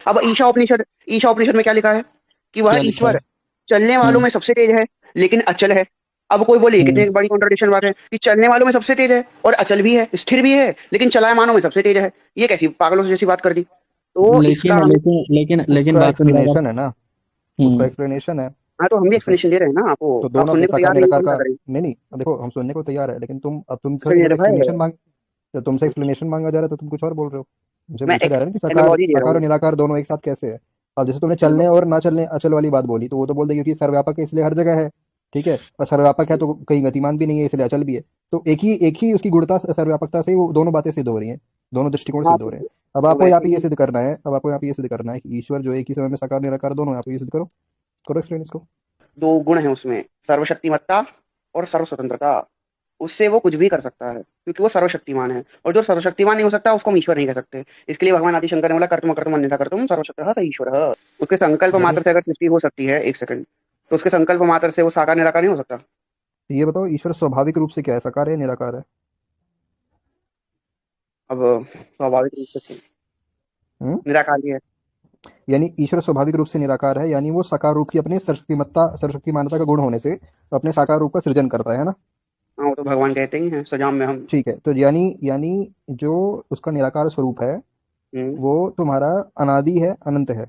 अब ईशा उपनिषद में क्या लिखा है कि वह क्या लिखा है? ईश्वर चलने वालों हम्म। में सबसे तेज है, लेकिन अचल है। अब कोई बोले हम्म। कितनी बड़ी कॉन्ट्रडिक्शन बात है कि चलने वालों में सबसे तेज है और अचल भी है, स्थिर भी है, लेकिन चलायमानों में सबसे तेज है। ये कैसी पागलों से जैसी बात कर दी। तो इसका लेकिन हम लेकिन लेकिन लेकिन उसका बात सुनिए अगर। एक्सप्लेनेशन है ना, उसका हम्म। एक्सप्लेनेशन है। हाँ, तो हम भी उसे एक्सप्लेनेशन दे रहे हैं ना आपको, तो आप दोनों सुनने को सकार तैयार नहीं निराकार तो हम का, क्या करें। नहीं नहीं, अब देखो हम सुनने को तैयार है, लेकिन तुम अब तुमसे सुनिए जब तो भाई, एक्सप्लेनेशन मांग, जब तुमसे एक्सप्लेनेशन मांगा जा रहा है तो तुम कुछ और बोल रहे हो। मुझे मैं पूछा एक जा रहा है ना कि सकार एनालॉजी दे रहा सकार और हूँ। निराकार दोनों एक साथ कैसे है। अब जैसे तुमने चलो, चलने और ना चलने अचल वाली बात बोली, तो वो तो बोल देगी क्योंकि सर्वव्यापक है इसलिए हर जगह है। ठीक है, और सर्वव्यापक है तो कहीं गतिमान भी नहीं है इसलिए अचल भी है। तो एक ही उसकी गुणता सर्वव्यापकता से ही वो दोनों बातें सिद्ध हो रही हैं, दोनों दृष्टिकोण हाँ सिद्ध हो रहे हैं। अब तो आपको यहाँ वैसे पे ये ही सिद्ध करना है, अब आपको यहाँ पे ये सिद्ध करना है कि ईश्वर जो है एक ही समय में सकार निराकार दोनों है। आप ये सिद्ध करो, करो एक्सप्लेन इसको। दो गुण है उसमें, सर्वशक्तिमत्ता और सर्व स्वतंत्रता। उससे वो कुछ भी कर सकता है क्योंकि वो सर्वशक्तिमान है, और जो सर्वशक्तिमान नहीं हो सकता उसको हम ईश्वर नहीं कह सकते। इसके लिए भगवान आदिशंकर ने बोला कर्तुम कर्तुम अन्यथा कर्तुम सर्वशक्तः स ईश्वर। उसके संकल्प यानी मात्र से अगर सृष्टि हो सकती है, एक सेकंड, तो उसके संकल्प मात्र से वो साकार निराकार नहीं हो सकता। ये बताओ ईश्वर स्वाभाविक रूप से क्या है, सकार है निराकार है? अब स्वाभाविक रूप से हम्म? निराकार ही है। यानी ईश्वर स्वाभाविक रूप से निराकार है, यानी वो सकार रूप की अपने सरस्वतीमत्ता सरस्वतीमानता का गुण होने से अपने साकार रूप का सृजन करता है ना। हाँ, वो तो भगवान कहते ही हैं सजाम में हम। ठीक है, तो यानी यानी जो उसका निराकार स्वरूप है हम्म, वो तुम्हारा अनादि है, अनंत है।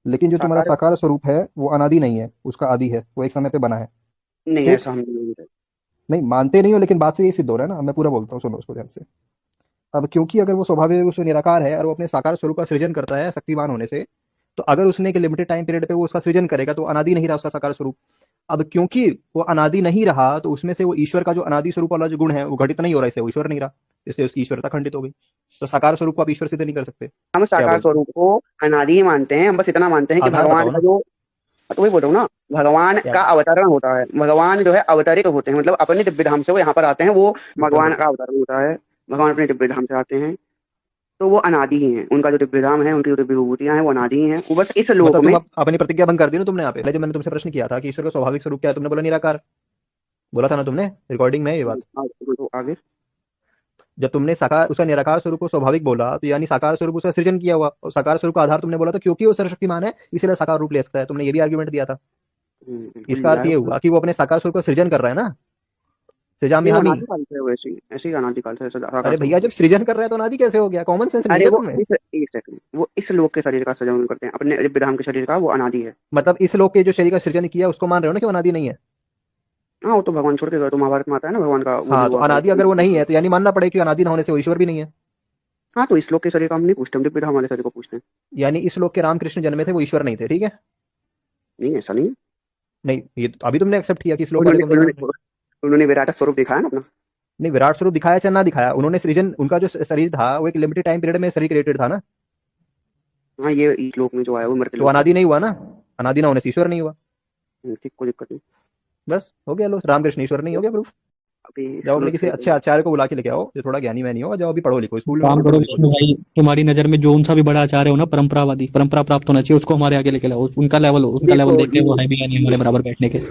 लेकिन जो तुम्हारा साकार है। साकार स्वरूप है वो अनादि नहीं है, उसका आदि है, वो एक समय पे बना है। नहीं, ठीक। ऐसा हम नहीं मानते। नहीं मानते नहीं हो, लेकिन बात से यही सिद्ध हो रहा है ना, मैं पूरा बोलता हूँ, सुनो उसको ध्यान से। अब क्योंकि अगर वो स्वाभाविक रूप से निराकार है और वो अपने साकार स्वरूप का सृजन करता है शक्तिमान होने से, तो अगर उसने एक लिमिटेड टाइम पीरियड पे वो उसका सृजन करेगा तो अनादि नहीं रहा उसका साकार स्वरूप। अब क्योंकि वो अनादि नहीं रहा तो उसमें से वो ईश्वर का जो अनादि स्वरूप वाला जो गुण है वो घटित नहीं हो रहा, इससे वो ईश्वर नहीं रहा, इससे उसकी ईश्वरता खंडित हो गई। तो साकार स्वरूप को आप ईश्वर सिद्ध नहीं कर सकते। हम क्या साकार बोलते हो? स्वरूप को अनादि ही मानते हैं। हम बस इतना मानते हैं कि आधार भगवान बताओ का ना। जो, तो वही बोल रहा हूँ ना, भगवान क्या? का अवतरण होता है। भगवान जो है अवतरित होते हैं, मतलब अपने दिव्य धाम से वो यहाँ पर आते हैं, वो उत्तर भगवान दो। का अवतरण होता है। भगवान अपने दिव्य धाम से आते हैं, तो वो अनादि ही हैं। उनका जो दिव्य धाम है, उनकी जो दिव्य विभूतियां हैं, वो अनादि ही हैं। वो बस इस लोक मतलब तुम में। अपनी प्रतिज्ञा भंग कर दी ना तुमने यहाँ पे। जब मैंने तुमसे प्रश्न किया था कि ईश्वर का स्वाभाविक स्वरूप क्या है, तुमने बोला निराकार। बोला था ना तुमने, रिकॉर्डिंग में है ये बात। तो आगे। जब तुमने साकार उसका निराकार स्वरूप को स्वाभाविक बोला तो यानी साकार स्वरूप उसका सृजन किया हुआ, और साकार स्वरूप का आधार तुमने बोला था क्योंकि वो सर्वशक्तिमान है इसलिए साकार रूप ले सकता है, तुमने ये भी आर्ग्यूमेंट दिया था। बिल्कुल इसका लिया अर्थ है ये उसने। हुआ कि वो अपने साकार स्वरूप का सृजन कर रहा है ना, सृजाम नहीं, वो हामी। अनादिकाल से है, वैसे ही ऐसे ही अनादिकाल से साकार अरे भैया स्वरूप है। जब सृजन कर रहा है तो अनादि कैसे हो गया? कॉमन सेंस नहीं है अरे क्या वो तुम्हें? इस एक सेकंड, वो इस लोक के शरीर का सृजन करते हैं, अपने दिव्य धाम के शरीर का, वो अनादि है। मतलब इस लोक के जो शरीर का सृजन किया उसको मान रहे हो ना कि वो अनादि नहीं है? हाँ, वो तो भगवान छोड़ के गए, तो महाभारत में आता है ना, भगवान का वो भी हाँ, तो हुआ अनादि अगर वो नहीं है तो यानी मानना पड़ेगा कि अनादि ना होने से वो ईश्वर भी नहीं है। हाँ, तो इस लोक के शरीर का हम नहीं पूछते, हम दिव्य धाम वाले शरीर को पूछते हैं। यानी इस लोक के रामकृष्ण जन्मे थे वो ईश्वर नहीं थे, ठीक है? नहीं, ऐसा नहीं है। नहीं, ये तो अभी तुमने एक्सेप्ट किया कि इस लोक वाले उन्होंने तुमने उन्होंने उन्होंने विराट स्वरूप दिखाया ना अपना। नहीं, विराट स्वरूप दिखाया चाहे ना दिखाया, उन्होंने सृजन, उनका जो शरीर था वो एक लिमिटेड टाइम पीरियड में शरीर क्रिएटेड था ना। हाँ, ये इस लोक में जो आया वो मृत्यु तो लोक है। अनादि नहीं हुआ ना, अनादि ना होने से ईश्वर नहीं हुआ। ठीक, कोई दिक्कत नहीं। बस हो गया, लो रामकृष्ण ईश्वर नहीं हो गया प्रूफ। अभी जाओ अपने सुनो किसी तो अच्छे आचार्य को बुला के लेके आओ जो थोड़ा ज्ञानी व्यानी हो, जाओ अभी पढ़ो लिखो, स्कूल में काम होगे पढ़ो करो लिखो विष्णु जाओ। भाई, तुम्हारी नजर में जो सा भी बड़ा आचार्य हो ना, परंपरावादी, परंपरा प्राप्त होना चाहिए, उसको हमारे आगे लेके लाओ। उनका लेवल देखो देख के वो जी, है भी या नहीं हमारे बराबर बैठने के।